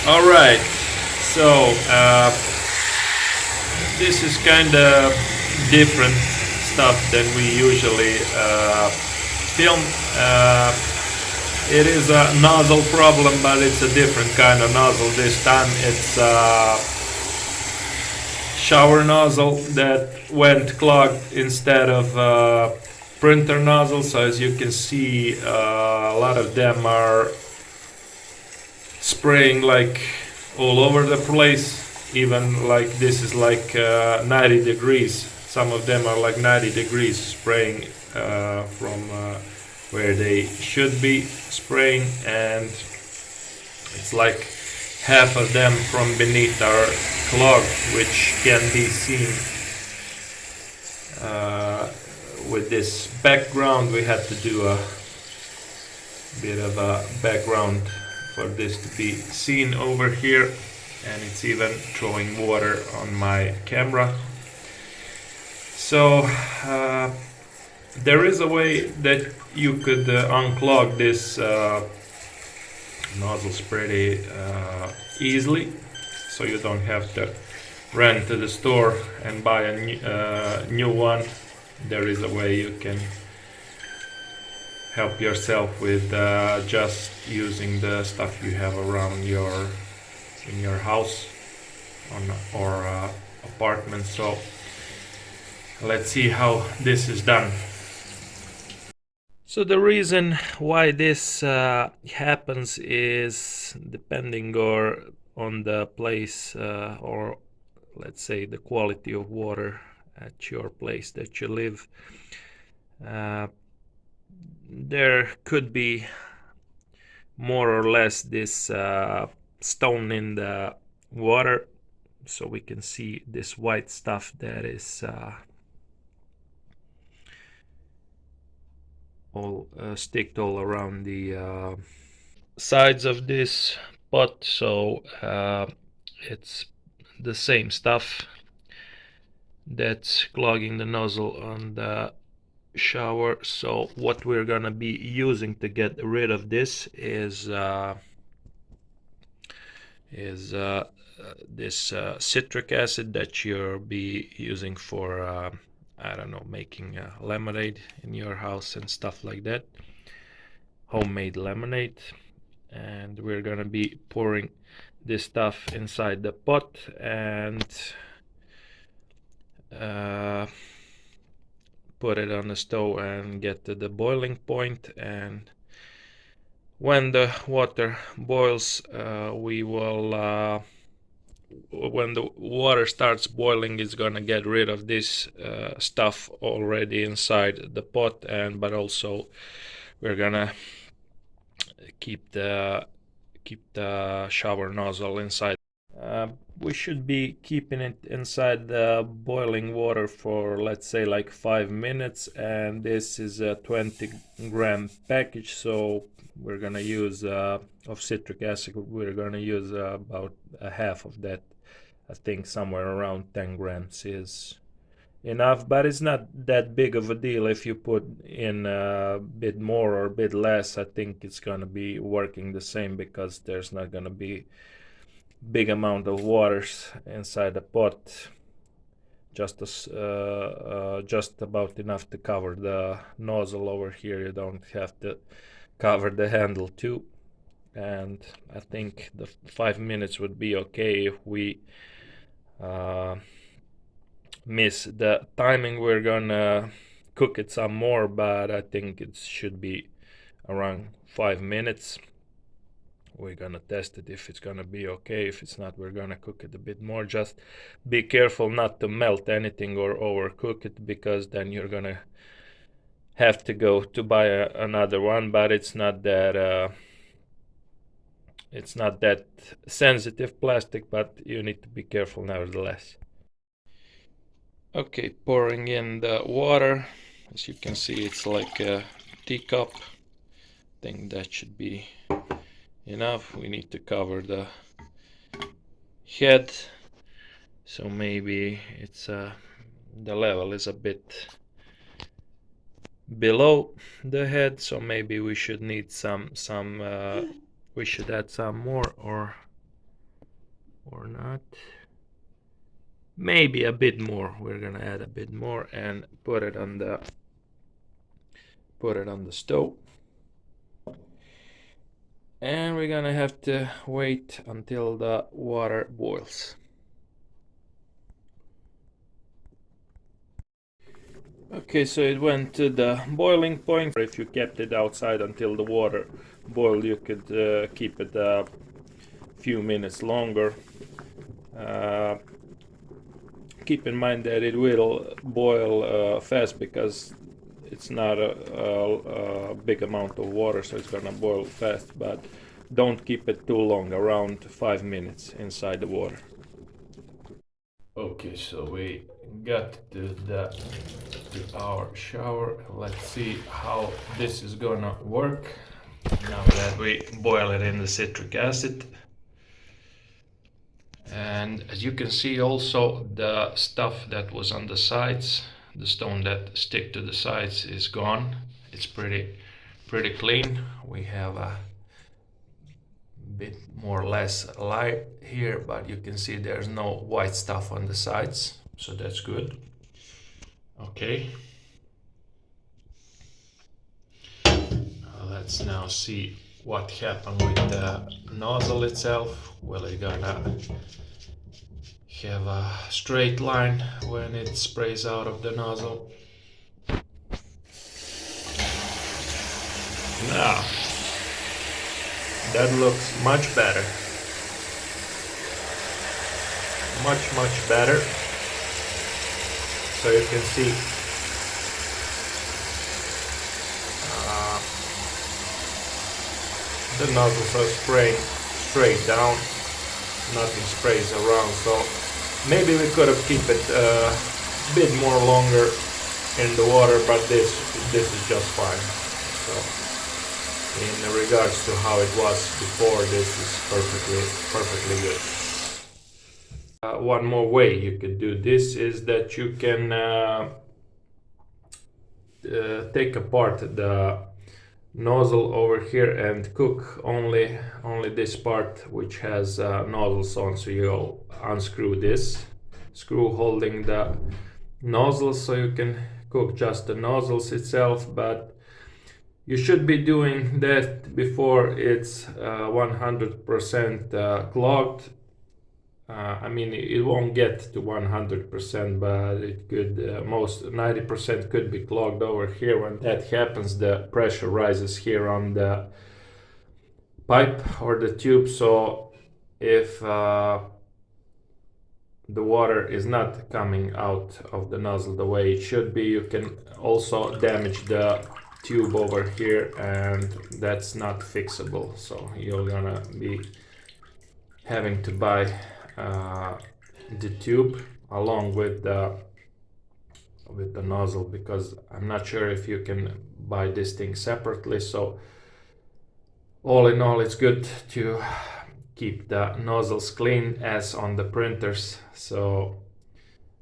All right. So this is kind of different stuff than we usually film. Uh, it is a nozzle problem, but it's a different kind of nozzle. This time it's a shower nozzle that went clogged instead of printer nozzle. So as you can see, a lot of them are spraying like all over the place. Even like this is like 90 degrees. Some of them are like 90 degrees spraying from where they should be spraying, and it's like half of them from beneath our clog, which can be seen with this background. We had to do a bit of a background for this to be seen over here, and it's even throwing water on my camera. So there is a way that you could unclog this nozzles pretty easily, so you don't have to run to the store and buy a new one. There is a way you can help yourself with just using the stuff you have around in your house or apartment. So let's see how this is done. So the reason why this happens is depending on the place or let's say the quality of water at your place that you live. There could be more or less this stone in the water, so we can see this white stuff that is all sticked all around the sides of this pot. So it's the same stuff that's clogging the nozzle on the shower. So what we're gonna be using to get rid of this is this citric acid that you'll be using for I don't know, making lemonade in your house and stuff like that, homemade lemonade. And we're gonna be pouring this stuff inside the pot and put it on the stove and get to the boiling point. And when the water boils, we will when the water starts boiling, it's gonna get rid of this stuff already inside the pot, and but also we're gonna keep the shower nozzle inside. We should be keeping it inside the boiling water for, let's say, like 5 minutes, and this is a 20-gram package, so we're gonna use of citric acid, we're gonna use about a half of that. I think somewhere around 10 grams is enough, but it's not that big of a deal. If you put in a bit more or a bit less, I think it's gonna be working the same, because there's not gonna be big amount of waters inside the pot, just about enough to cover the nozzle over here. You don't have to cover the handle too. And I think the 5 minutes would be okay. If we miss the timing, we're gonna cook it some more, but I think it should be around 5 minutes. We're gonna test it if it's gonna be okay. If it's not, we're gonna cook it a bit more. Just be careful not to melt anything or overcook it, because then you're gonna have to go to buy another one. But it's not that sensitive plastic, but you need to be careful nevertheless. Okay, pouring in the water. As you can see, it's like a teacup. I think that should be enough. We need to cover the head, so maybe it's the level is a bit below the head, so maybe we should need some we should add some more, or or not. Maybe a bit more. We're gonna add a bit more and put it on the stove. And we're gonna have to wait until the water boils. Okay, so it went to the boiling point. If you kept it outside until the water boiled, you could keep it a few minutes longer. Keep in mind that it will boil fast because it's not a big amount of water, so it's gonna boil fast, but don't keep it too long, around 5 minutes inside the water. Okay, so we got to our shower. Let's see how this is gonna work now that we boil it in the citric acid. And as you can see, also the stuff that was on the sides, the stone that stick to the sides, is gone. It's pretty clean. We have a bit more or less light here, but you can see there's no white stuff on the sides, so that's good. Okay, let's now see what happened with the nozzle itself. Will it gonna have a straight line when it sprays out of the nozzle? Now that looks much better. Much better. So you can see the nozzles are spraying straight down. Nothing sprays around. So maybe we could have kept it a bit more longer in the water, but this is just fine. So in regards to how it was before, this is perfectly good. One more way you could do this is that you can take apart the nozzle over here and cook only this part which has nozzles on. So you'll unscrew this screw holding the nozzles, so you can cook just the nozzles itself, but you should be doing that before it's 100% clogged. I mean, it won't get to 100%, but it could, most 90% could be clogged over here. When that happens, the pressure rises here on the pipe or the tube. So if the water is not coming out of the nozzle the way it should be, you can also damage the tube over here, and that's not fixable. So you're gonna be having to buy the tube along with the nozzle, because I'm not sure if you can buy this thing separately. So all in all, it's good to keep the nozzles clean as on the printers. So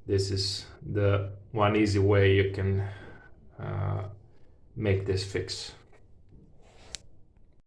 this is the one easy way you can make this fix.